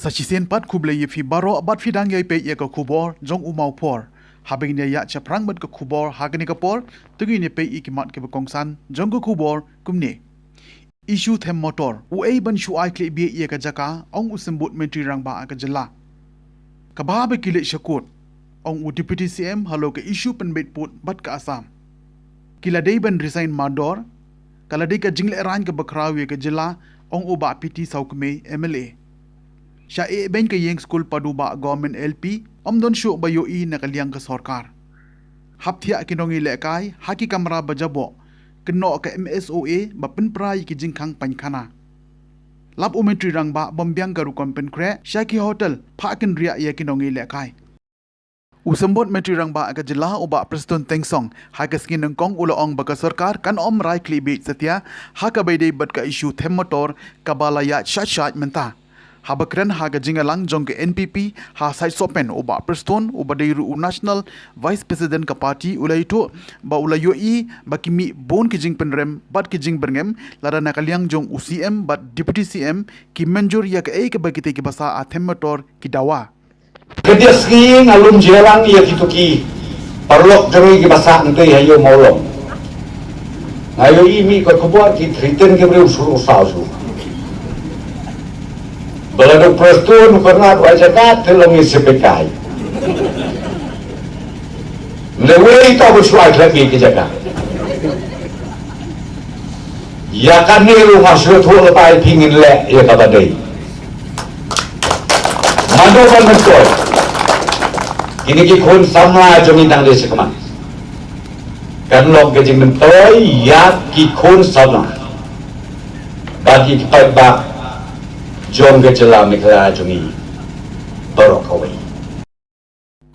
Sachisen pat kuble ye fi baro bat fi dang ye pe ye ka kubor jong umau por habing ne ya chaprang bat ka kubor hagni ka por tugi ne pe ikimat ke kongsan jong ka kubor kumne issue them motor u ei ban shu ai kle bi ye ka jaka ong usembut mentri rang ba ka jela ka ba be kile shakut ong u deputy cm halo ka issue pen bet put bat ka asam kila dei ban resign mador kala dei ka jingle ran ka bakraw ye ka jela ong u ba piti saukme mla Sya ben ka yeng school paduba government LP omdon syu bayo I nakaliang ka sarkar. Hapthia kinongi lekai haki kamera bajabo keno ka MSOA bapin prai ki jingkhang pankhana. Lap umentri rang ba bombyang ka rukom pen kre Shaki hotel phakin ria ye kinongi lekai. Usambot metri rang ba ka jila uba Preston Tengsong hakaskin nengkong ulaong baka sarkar kan om rai klibi setia haka baydei bat ka issue them motor kabalaya shat menta. Habakren haga jingalang jong ke NPP ha sai sopen uba Preston uba deiru national vice president ka party ulaito ba ulayo I bakimi bon ki jing penrem bat ki jing berngem lara nakaliang jong UCM bat deputy CM ki menjur ya ka ke bagite ki basa athem motor ki dawa kedia skiing alum jelang ya kituki parlok jong ki basa nte hayo maulong ayo imi ko kubuat ki triten ke bre usul usau Balado Preston pernah wajakat telang sepekai. Lewe itu bersuai lagi ke jaga. Ya kan ni rumah surat lepai pingin le ya kabadai. Mando kan betul. Ini kikun sama jom indang desa keman. Kan log kejing mentoi ya kikun sama. Bagi kipai bak jom gejala mikla jungi barokawai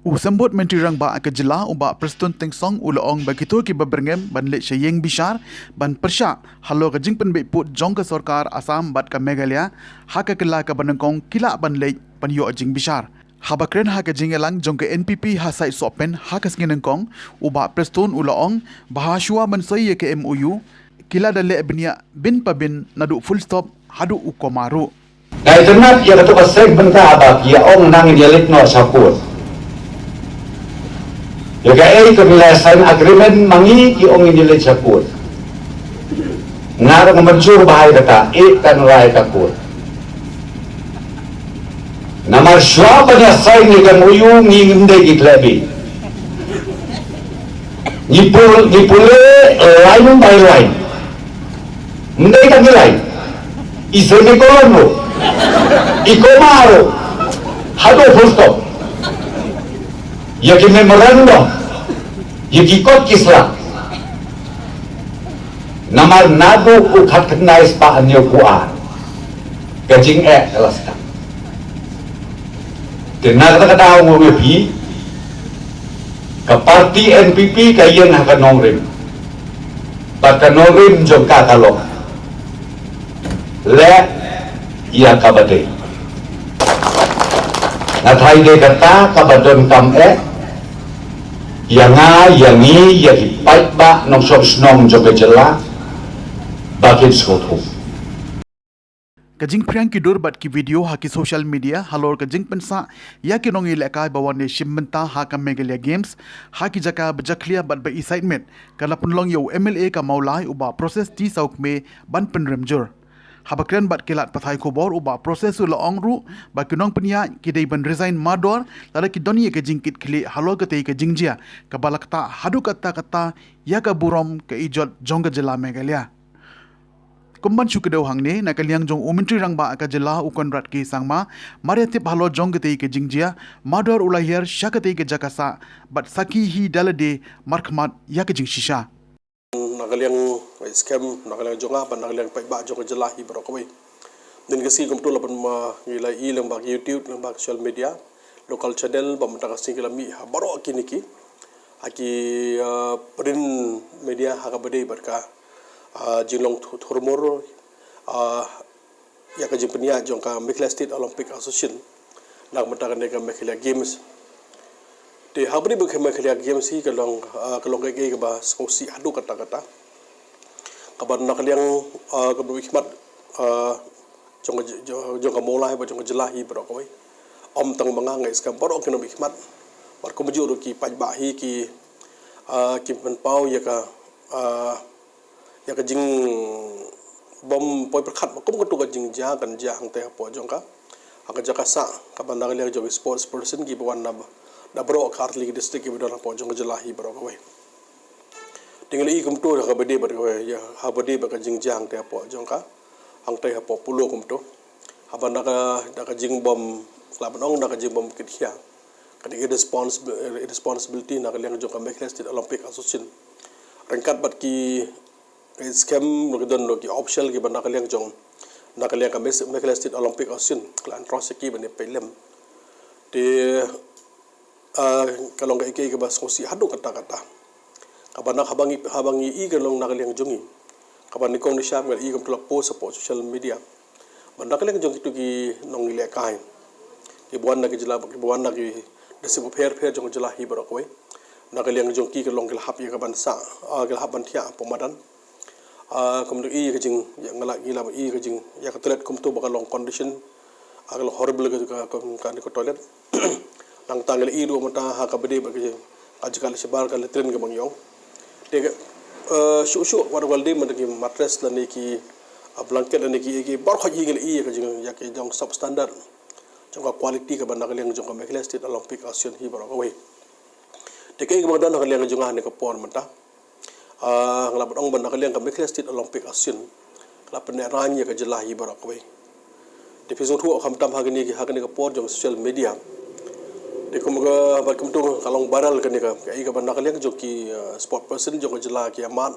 Usambot mentri rang ba ka jila uba Preston Tengsong ulaong bagito ki baberngem ban le shayeng bishar ban persha halo ka jingpen be put jong ka sarkar Assam bat ka Meghalaya haka kala ka banangkong kila ban le pan yo jing bishar habakren haka jingelang jong ka NPP hasai sopen haka sginengkong uba Preston ulaong bahasua ban soy ke MOU kila dale bnia bin pabin nadu full stop hadu ukomaru Nah itu nak ya kata pasal benda abak ya orang nang dialek no sapur. Ya kaya kemelasan agreement mangi ki orang dialek sapur. Ngarang mencur bahaya kata kan rai kapur. Namar siapa nya sai ni kan uyu nginde ki klebi. Nipule line by line. Mende kan line. Isene kolombo. Ikomaro hado full stop yaki memorandum yaki kot kisla namar nadu ukhat knais pa anyo kuan gajing elasta tenar kata kata ngopi ke parti NPP kayen hakanongrim pakanongrim jong katalog le ia kabade nathai de kata kabadon kam yang yangi ya hipai ba nong sok snong joge jela bakit sotu Kajing priang ki dur bat ki video ha ki social media halor kajing pensa ya ki nong ilekai bawane shimmenta ha ka Meghalaya games ha ki jaka bajaklia bat ba excitement kala punlong yo MLA ka maulai uba proses ti sauk me ban penremjur habakren bat kilat pathai kubor uba proses ula ongru ba kinong penya kidai ban resign mador lada ki doni ke jingkit kili halo ke tei ke jingjia ka balakta hadu kata ya ka burom ke ijot jongga jela Meghalaya kumban syukedo hangne nakaliang jong umentri rang ba ka jela ukon rat ki sangma mariatip halo jong ke tei ke jingjia mador ulahir syakatei ke jakasa bat saki hi dalade markmat ya ke jingshisha nakaliang scam nakaliang jonga pan nakaliang pai ba jonga jelahi barokawai din kasi kumtu lapan ma ngilai ilang bag YouTube lang bag social media local channel ba mata kasi kilami baro kiniki aki print media hakabade barka jinglong thormor ya ka jimpenia jongka Meghalaya State Olympic Association lang mata kan ka Meghalaya Games de habri bukhe Meghalaya Games hi kalong ke ba skosi adu kata kabar nakaliang kabru hikmat jong mulai ba jong jelahi bro ko om tang mga ngai skam baro kino bikmat war ko mujur ki pajbahi ki penpau ya ka jing bom poi perkhat kum ko tu ka jing ja kan ja hang te po jong ka aka jaka sa ka bandang le jong sports person ki bawan na bro kartli district ki badon po jong jelahi bro ko tinggal i kum tu ka bade ba ko ya ha bade ba ka jing ja hang te po jong ka hang te po pulo kum tu ha bandang ka jing bom laban ong na ka jing bom kitya kadang responsibility na kaliang jong ka Mekhle State Olympic Association rangkat bat ki scam no don no ki official ki bana kaliang jong na kaliang ka Mekhle State Olympic Association klan troseki bane pelem de kalong ka ikay ka bas kosi hadu kata-kata kabana habangi i kalong na kaliang jongi kabani kong ni syam ngal i kam tulak post sa social media bana kaliang jong itu ki nong ile kain ki buan na ki jela ki buan na ki desi bu pher jong jelahi baro ko na kaliang jong ki kalong kil hap ya ka ban sa kil hap ban thia pomadan kum du i ka jing ngala gila i ka jing ya ka toilet kum tu ba kalong condition agak horrible ka ni ko toilet nang tanggal i do mata ha ka bede ba ka ajkal sebar ka letren ka mangyong te shu war de man ki mattress la ni ki blanket la ni ki bar kho jingel i ka jing ya ki jong substandard jong quality ka ban na kaliang jong ka Mekhle State Olympic Association hi baro ko te kay ka dan kaliang jong ha ni ka por mata ngelap ong ban kaliang ka Mekhle State Olympic Association kelap ne ranya ka jelahi baro ko de pisung thu kham tam ha ni ka por jong social media de kum ga bat kum tu kalong baral ka ni ka ka ban kaliang jong ki sport person jong jela ki aman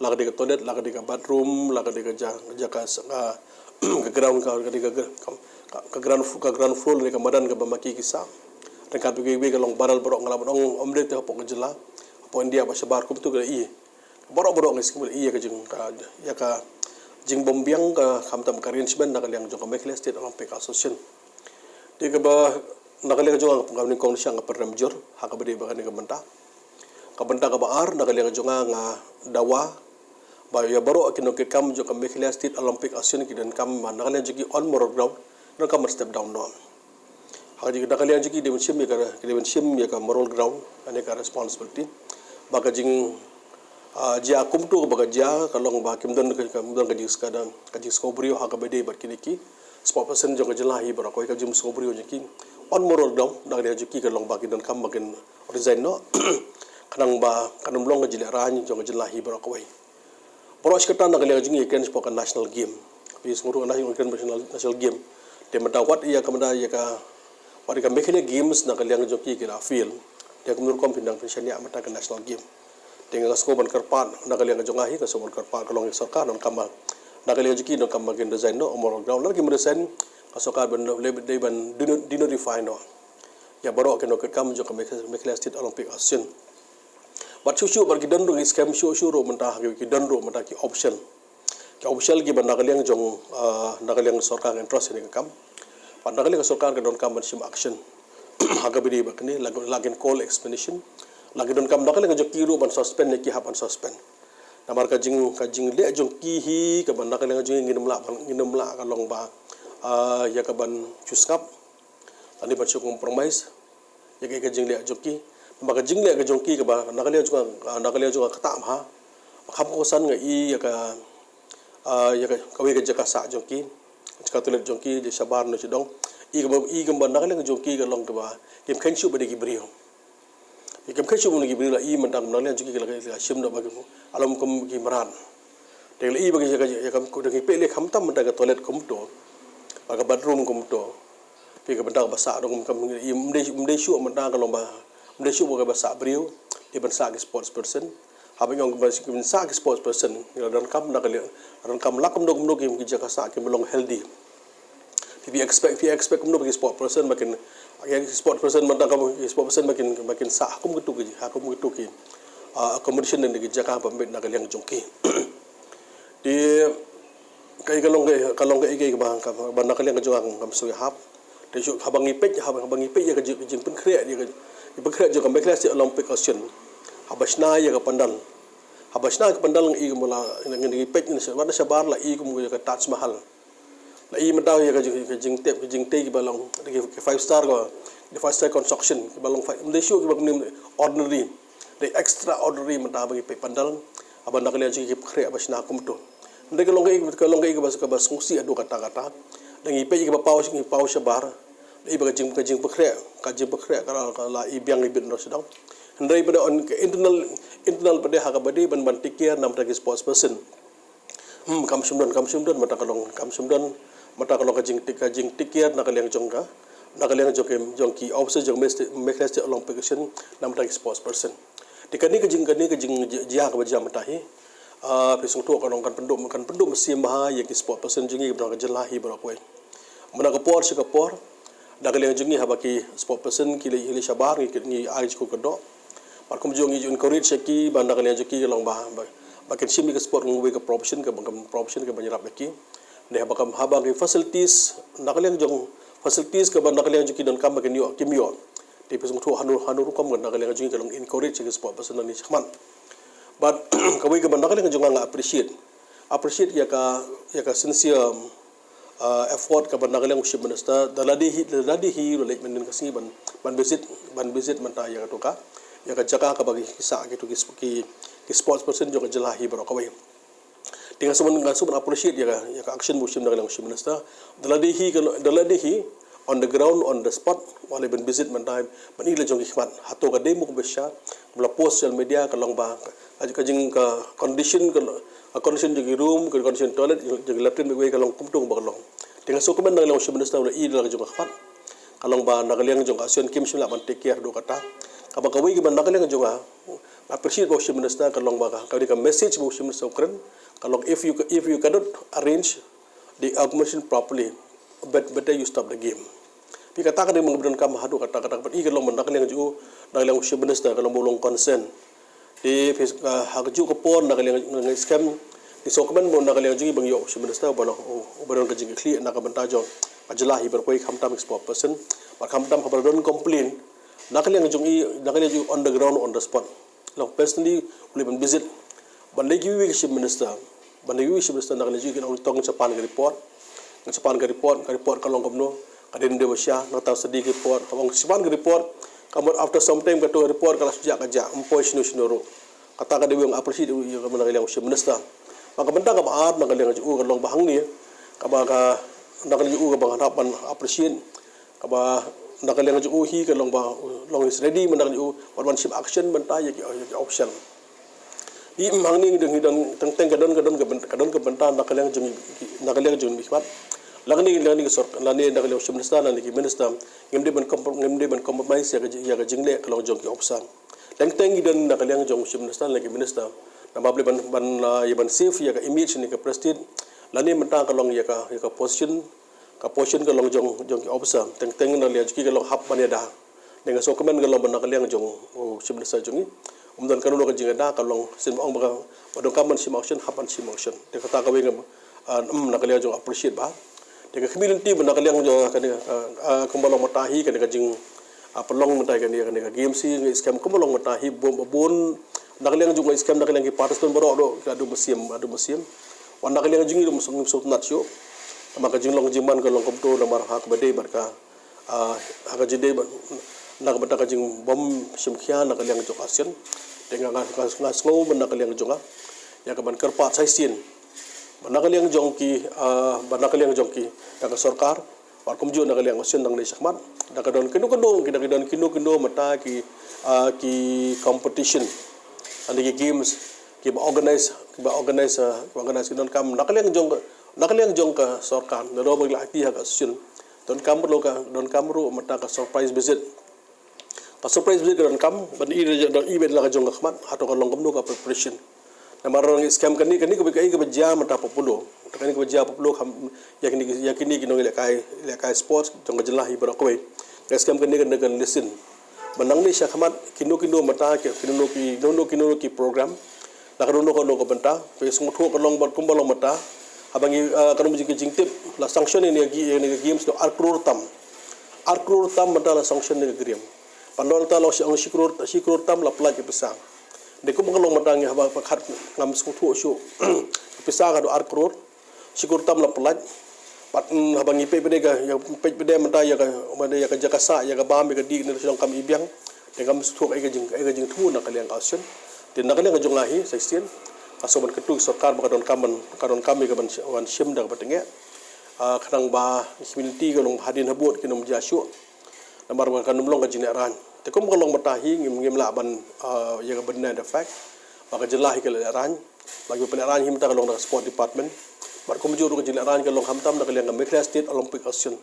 la ka de ka toilet la ka de ka bathroom la ka de ka ka ground ka de ka ground floor ni ka madan ka bamaki kisa rengkat bigi kalong baral baro ngelap ong omde te po ka jela po India ba sebar kum tu ka i baro ngis kum i ka jing ka ya ka jing bombiang ka kham tam ka arrangement na kaliang jong ka Mekhle State Olympic Association de ka ba na kaliang jong ka ni kong siang ka program jor ha ka bade ba ka ni ka banta ka baar na kaliang jong nga dawa ba ya baro kino ke kam jong ka Mekhle State Olympic Association ki dan kam na kaliang jong on moral ground na kam step down no ha ji da kaliang jong ki de sim ya ka moral ground ane ka responsibility ba ka jing jia kum tu ba ka jia kalong ba kim don ka jis kadang ka jis ko brio ha ka bade ba kini ki sport person jong ka jelahi ba ko ka jum so brio ki on moral ground da dia ki kalong ba ki don kam bakin resign no kanang ba kanum long ka jila rani jong ka jelahi ba ko Poros ketan nak lihat jengi ikan sport national game. Bis nguru national game. Dia mentawat ia kemudian ia ka warga Mekhle games nak lihat joki kira field. Dia kemudian kompindang pensiunnya mata ke national game. Dengan skoban kerpan nak lihat jongahi ke skoban kerpan kalau sarkar dan kamal. Nak lihat joki dan kamal gen design no moral ground lagi mendesain kasokar ben lebih ban dino define no. Ya baru kena kam jok Mekhle State Olympic Association. Bat susu bagi dandu scam susu ro mentah ki dandu mentah ki option ki banda kaliang jong nakaliang sarkar interest ni kam pada kaliang sarkar ke don kam sim action haga bidi bakni lagin call explanation lagi don kam nakaliang jong ki ro ban suspend ni ki hapan suspend namar ka jing le jong ki hi ke banda kaliang jong nginum la kalong ba ya ka ban chuskap tani ba chu compromise ya ke jing le jong ki maka jingle ka jongki ka ba nakalian juga katam ha kham ko san nga i ya ka kawi ka jaka sa jongki jaka tulet jongki je sabar no chidong i ka ba nakalian jongki ka long ka ba kim khen chu ba de ki brio kim khen chu ba ki brio la i mandang nakalian jongki ka la sim no ba ki alam kum ki maran de la i ba ki ya kam ko de ki pe le kham tam mandang ka toilet kum to ka bathroom kum to pi ka mandang ba sa dong kam i mde chu mandang ka long ba mde shu boga basa brio di bansa ke sports person habang yung bansa ke sports person dan kam nakali dan kam lakum dog kim jaka sa ke belong healthy pi expect kum bagi sports person makin sports person mata kam sports person makin sa hakum gitu ki accommodation dan di jaka pambet nakali yang jongki di kai kalong ke ige ba nakali yang jong kam so hap de shu habang ipet ya ke jing pen kre dia Ibakret juga Mekhle State Olympic Association. Habasna ya ka pandal ng i mula ngi pek ni sa sabar la i kum ka Taj Mahal. la I mentau ya ka jing te ki balong ki 5 star ko the 5 star construction ki balong 5 de show ki balong ordinary the extraordinary mentau bagi pe pandal aban nak lian ki khre abasna kum to ndek long ke bas fungsi adu kata-kata dangi pe ki ba pau sabar I ba jing khre ka la I biang I bin ro sedang ndai pada on internal pada hak abadi ban tikir nam tagi sports person kam sumdon mata kalong kajing tikir nak liang jongka nak liang jongki officer jong mekres along position nam tagi sports person dikani kajing jia ka bajam tahi pisung tu kalong kan penduk mesti maha yang sports person jungi berang jelahi berakoi mana kapor sikapor nak liang jungi habaki sports person kili sabar ni ai ko kedok Parkom jongi encourage seki banda kalian joki long bakin simi ke sport ngwe ke profession ke banyarap leki ne bakam habang ke facilities nak kalian jong facilities ke banda kalian joki dan kam bakin yo kimyo di pesung tu hanu kam banda kalian joki long encourage ke sport person ni sakman but kawai ke banda kalian jong nga appreciate ya ka sincere effort ke banda kalian ushib minister daladi relate menen kasi ban visit manta ya ka ya ka jaga ka bagi kisah gitu ki sports person juga jelahi bro kawai dengan sumun appreciate ya ka action musim dalam musim minister daladihi on the ground on the spot wala ben visit man time ban ila jong hikmat hato ka demo ko besya bla post social media ka long ba ka jing ka condition jagi room ka condition toilet jagi latrine we ka long kumtung ba long dengan sukuman dalam musim minister wala ila jong hikmat kalong ba nakaliang jong asion kim sila ban take care do kata Kaba kawai ki banda kalian juga appreciate bawah minister kalong baka kau dika message bawah minister keren kalong if you cannot arrange the accommodation properly better you stop the game. Pi kata kada mengbedon kam hadu kata pen I kalong banda kalian juga nakaliang bawah minister kalong bolong consent di hakju kepon nakaliang scam di sokemen bon nakaliang juga bang yo minister bono obadon kajing kli nak banta jong ajalah iber koi khamtam export person bar khamtam habardon complain nakaliang jong on the ground on the spot long personally uli ban visit ban lagi wi minister nakaliang jong tong Japan ke report kalong komno kadin de basya nota sedih report kamong Japan ke report kamot after some time ka to report kala sejak kaja empoi sino kata ka de yang appreciate yo ka nakaliang minister maka benda ka baat nakaliang jong kalong bahang ni ka nakaliang jong ka bang harapan appreciate ka nakaliang ju hi ka long is ready menang ju partnership action benta ya ki option di mang ni deng teng kadon ke benta nakaliang ju mikmat lagni sor lani nakaliang minister lani ki minister ngemde ban compromise ya ka jingle ka long jong ki option teng gidan nakaliang ju minister lani ki minister nambable ban safe ya ka image ni ka prestige lani menta ka long ya ka position ka long jong ki officer teng na lian ki ka long hap maneda dengan so komen ka long ban ka liang jong sim sa jongi umdan kanu ka jinga da ka long sim ong ba badong kaman sim action hapan sim action de kata ka wengam na ka liang jong appreciate ba de ka community ban ka liang jong ka kumbalong matahi ka jing pelong matai ka GMC scam kumbalong matahi bon na ka liang jong scam na ka liang ki participant baro do ka adu museum wan na ka liang jong musum nat syo maka jinglong jiman kalong komto namar hak bade barka hak jide nak bata kajing bom simkhia nak liang jok asen dengan ngaslo nak liang jonga ya kaban kerpat saisin nak liang jongki tak sarkar parkom jo nak liang asen nang sakmat dak don kinu mata ki competition andi games ki organize don kam nakaliang jong ka sarkar nero bagi laki hak asun don kamro mata ka surprise visit don kam ban event la ka jong khmat hato ka long kamno ka preparation namarong scam kani ko bikai ka bajja mata populo kani ko bajja populo yakini kinong lekai sports jong jelahi barakoi scam kani kan listen banang ni syakmat kino mata kino ki program nakaruno ko benta pesung thu ka long bar kumbalong mata abangi kanu jing tip la sanction ni games no arkrur tam mata la sanction ni game pandol ta lo sikrur tam la play ke pesang de ko mengalong mata ngi haba pakhat ngam sung thu shu pesang ado arkrur sikrur tam la play Pat habang ipe bedega ya pe bede menta ya ka jakasa ya ka bam ka di ne sidang kam ibiang de kam stuk ai ka jing thu na kaliang action tin na kaliang jong lahi 16 asoban ketu sarkar ba kadon kami ka ban wan sim da batenge kadang ba community ka long hadin habut kinom jashu namar ba kanum long ka jine ran te kom kalong matahi ngim la ban ya ka ban da fact ba ka jelahi ka ran bagi peneran him ta kalong da sport department bar ko mujur ko jile ran ka long hamtam na kaliang Mekhle State Olympic Action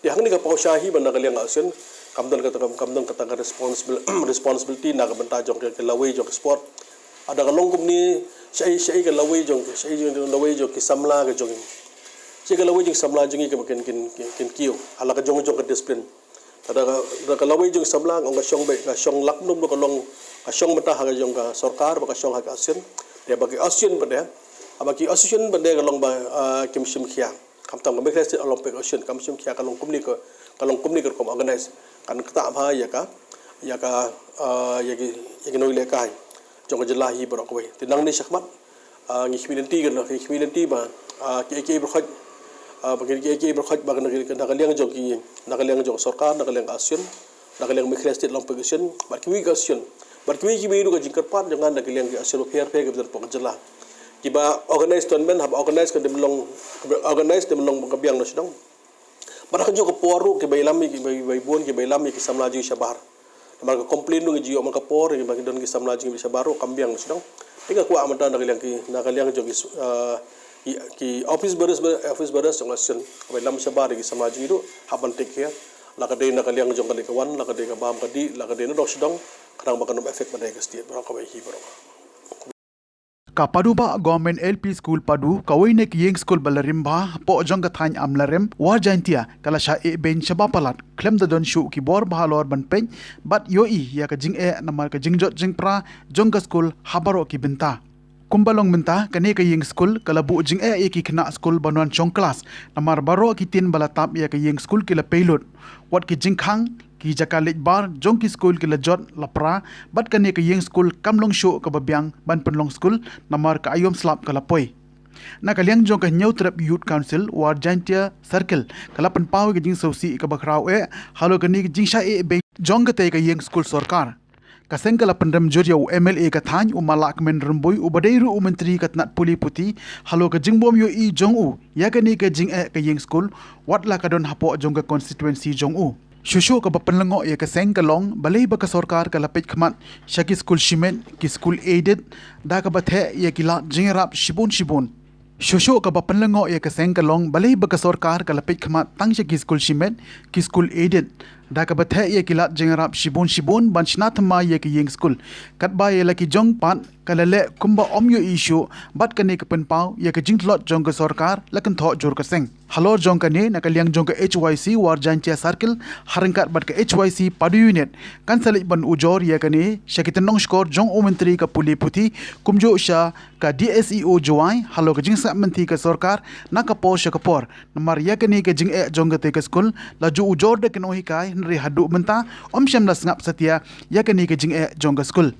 di hang ni ka pausyahi ban na kaliang action kamdan kata responsibility na ka banta jong ka laway jong sport ada kalong kum ni syai ka laway jong ki samla ka jong syai ka laway jong samla jong ka ken kiyo hala ka jong ka discipline ada ka laway jong samla ngong ka syong laknum ka long ka syong mata ha ka jong ka sarkar ba ka syong ha ka action dia bagi action bade abaki action bade ka long ba kim sim khia kamtam ka Mekhle State Olympic Action kam sim khia ka long kum ni ka kom organize kan kata apa ya ki noi le kai jong jelahi bro ko tinang ni sakmat ngi community ba ki berkhaj bagi berkhaj ba na kaliang jong sarkar na kaliang action na kaliang Mekhle State Olympic Action bar ki action bar ki biru ka jingkar pat jangan na kaliang action fair ka ber jelah ki ba organize tournament hab organize ka demlong kabiang na sidang Barang jo ko poru ke bailami ke baibon ke bailami ke samlaju sabar. Marga komplain ngi jio marga por ngi bagi don ke samlaju ke sabaru kambiang sedang. Tiga ku amata na kaliang jo ki office baras jong action bailam sabar ke samlaju itu haban take care. Lakade na kaliang jong kali kawan lakade ka bam kadi lakade na do sedang kadang bakanom efek pada ke setiap barang kawai hi barang. Ka padu ba government LP school padu kawai nek yeng school balarimba po jong ka thany amlarem war jaintia kala sha e ben chaba palat klem da don shu ki bor bahalor ban pen bat yo I ya ka jing e namar ka jingjot jingpra jong ka school habaro ki binta kumbalong minta kane ka yeng school kala bu jing e ki khna school banwan chong class namar baro ki tin bala tap ya ka yeng school ki la payload wat ki jingkhang ki jaka lej bar jong ki school ki la jot lapra bat kane ka yeng school kamlong show ka babyang ban penlong school namar ka ayom slap ka lapoi na kaliang jong ka nyau trap youth council war jaintia circle kala pen paw ki jing sosi ka bakrau e halo kani jing sha e be jong ka te ka yeng school sarkar kaseng kala pendam jorya MLA ka thany umalak men rumboi ubadeiru menteri katnat puli puti halo ka jingbom yo I jong u ya kani ka jing e ka yeng school wat la ka don hapo jong ka constituency jong u Shushu ka bapanlango ya ka seng kalong balay ba ka sarkar ka lapit khamat shaki school shimen ki school aided da ka bathe ya kila jingrap shibon Shushu ka bapanlango ya ka seng kalong balay ba ka sarkar ka lapit khamat tang shaki school shimen ki school aided da ka bathe ya kila jingrap shibon banchna thma ya ki yeng school katba ya laki jong pan kalale kumba omyo issue bat kane ka penpau ya ka jingtlot jong ka sarkar lakan tho jor ka seng halor jong ka ne nakaliang jong ka HYC war jantia circle harangkat bat ka HYC padu unit kan salik ban ujor ya ka ne shakitanong skor jong o menteri ka puli puti kumjo sha ka DSEO joai halo ka jingsa menti ka sarkar na ka po sha ka por namar ya ka ne ka jing e jong ka te ka school la ju ujor de kino hikai nri hadu menta om sham na ngap satia ya ka ne ka jing e jong ka school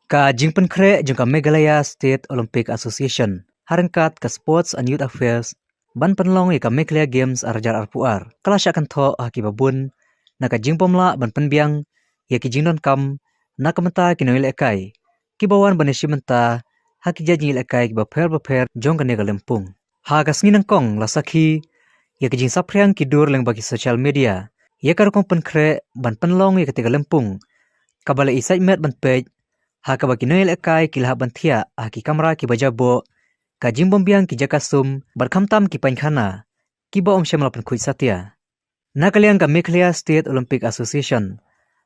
Ka jingpen kre jong ka Meghalaya State Olympic Association harangkat ka Sports and Youth Affairs ban penlong ka Meghalaya Games arjar arpuar kala sya kan tho ki babun na ka jingpomla ban penbiang ya ki jingdon kam na kamata kinoil ekai ki bawan baneshi menta ha ki jajing ekai ki baper jong ka negalempung ha ka snginang kong la sakhi ya ki jing sapriang ki dur leng bagi social media ya ka kong pen kre ban penlong ya ka tegalempung kabala isai met ban page ha ka bagi noel ekai kilha banthia a ki kamera ki bajabo ka jimbom biang ki jakasum barkhamtam ki pankhana ki ba omshem lapan khui satia na kaliang ka Meghalaya State Olympic Association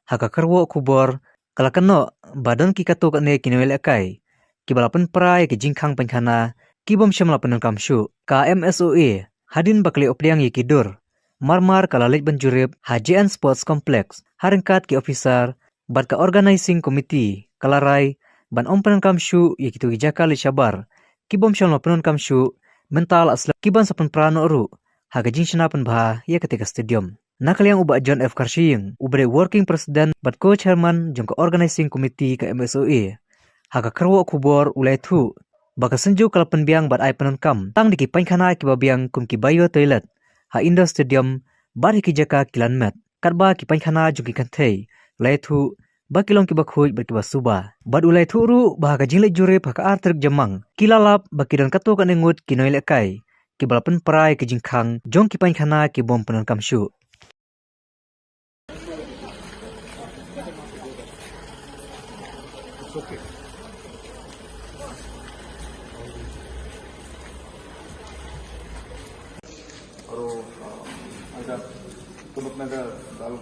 ha ka karwo kubor kalakano badan ki katok ne ki noel ekai ki balapan prai ki jingkhang pankhana ki bom shem lapan kamshu ka MSOA hadin bakle opliang ki dur marmar kalalej banjurib HJN Sports Complex harangkat ki officer bar ka organizing committee kalarai ban ompan kamshu yakitu jaka li shabar kibom shalma penon kamshu mental asla kiban sapan prano ru haga jingshna pan bha ya ketika stadium nakaliang uba John F Karshing ubre working president bat co chairman jong ka organizing committee ka MSOA haga karwo kubor ulai thu Baka senju kalapan biang bat ai penonkam tang diki pankhana ki babiang kum ki bayo toilet ha indoor stadium bar ki jaka kilan met katba ki pankhana juki kanthei laitu bakilong ki bakhuj ber ki basuba bad ulai thuru bah ka jingle jure phaka artrik jamang kilalap bakidan kato kan engut ki noile kai ki balapan prai ki jingkhang jong ki pankhana ki bom penonkam shu. 바로 아까 그것 내가 나를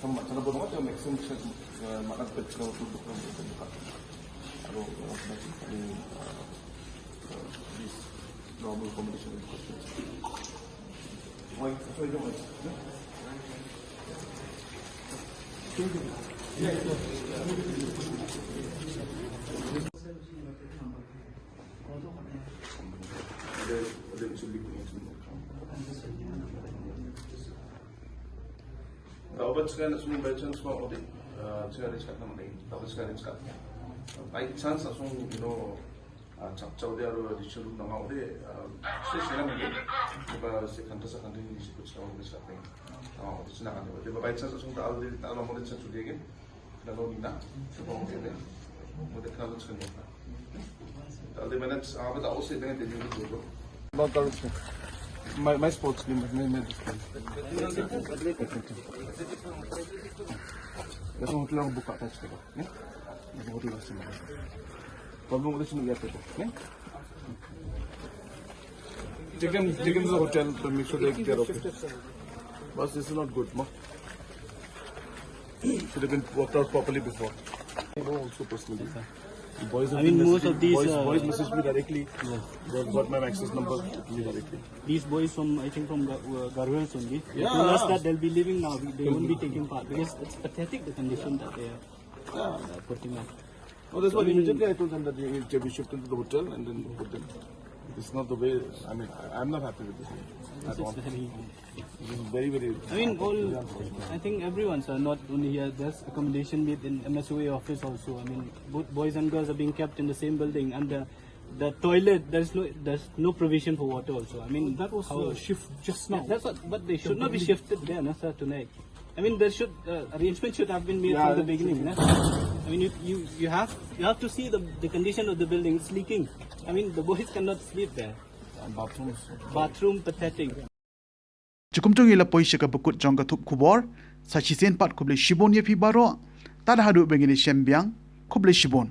좀 찾아보는 거 맥심 만난 때 그런 것도 그런 거니까 바로 이 normal combination of questions. Why? So you don't Dapat sekarang semua by chance mau audit, sekarang sekat nama lagi, dapat sekarang sekat. By chance langsung cap dia ada disuruh nama audit, sekarang ni, lepas sekarang ini disebut sekarang ini sekat lagi. Audit sekarang ni, lepas by chance langsung tak audit, tak audit chance sudah kan, kalau minta, coba audit ni, audit kalau sekarang ni. Audit mana, apa tak audit dengan dia dulu. Not the my sports team, Kasi mo lang buka touch ko, ne? Mo rin sa mga. Pag mo kasi niya ito, ne? Take him to the hotel to make sure they get okay. But this is not good, ma. Should have been worked out properly before. I know also personally. The boys most of these boys message me directly. They got my access number to me directly. These boys from Garhwals only. They Yeah. told us that they'll be leaving now. They won't be taking part because it's pathetic the condition that they are putting up. Oh, that's why immediately I told them that they will be shifted to the hotel and then put them. It's not the way. I mean, I'm not happy with this. At all. This is very, very. I mean, I think everyone's not only here. There's accommodation made in MSOA office also. I mean, both boys and girls are being kept in the same building, and the toilet there's no provision for water also. I mean, That was shift just now. that's what, but they should not be shifted there, no, sir, tonight. I mean, there should arrangement should have been made Yeah, from the beginning. No? I mean, you have to see the condition of the building. It's leaking. I mean, the boys cannot sleep there. And bathrooms. Bathroom pathetic. Cukum tung ila poisya ka bukut jong ka thup kubor sa chisen pat kuble shibon ye pi baro tada hadu bengini shembiang kuble shibon